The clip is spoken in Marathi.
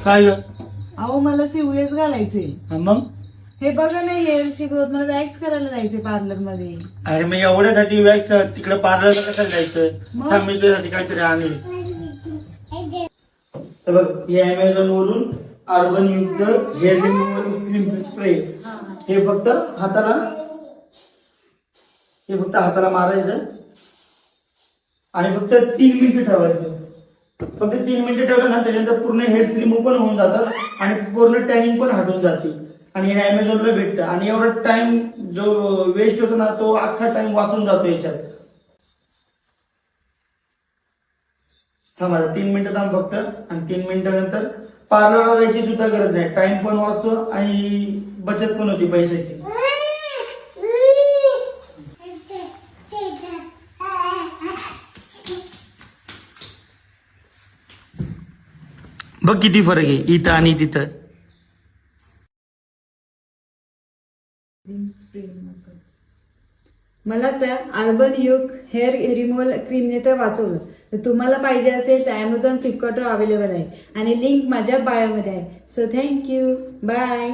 काय ग? अहो मला सिवलेस घालायचे. मग हे बघा ना हेअरची ग्रोथ, मला वॅक्स करायला जायचे पार्लर मध्ये. अरे मग एवढ्यासाठी वॅक्स तिकडे पार्लरला कसं जायचं? मग? थांबण्यासाठी काहीतरी आणलं. तर बघ हे अमेझॉन वरून अर्बन युगचं हेअर रिमूव्हल क्रीम स्प्रे. हे फक्त हाताला मारायचं आणि फक्त 3 मिनिटं ठेवायचं. फक्त 3 मिनिटं ठेवलं ना त्याच्यानंतर पूर्ण हेअर रिमूव्ह पण होऊन जातात आणि पूर्ण टॅनिंग पण हटून जाते. आणि हे अमेझॉनला भेटतं आणि एवढा टाइम जो वेस्ट होतो ना तो अख्खा टाइम वाचून जातो याच्यात. थांब आता 3 मिनिटं थांब फक्त आणि 3 मिनिटानंतर पार्लरला जायची सुद्धा गरज नाही. टाइम पण वाचतो आणि बचत पण होती पैशाची. बघ किती फरक आहे इथं आणि तिथं. मला त्या अर्बन युग हेअर रिमूव्हल क्रीमने तर वाचवलं. तर तुम्हाला पाहिजे असेल तर अमेझॉन, फ्लिपकार्टवर अवेलेबल आहे आणि लिंक माझ्या बायोमध्ये आहे. So thank you, bye.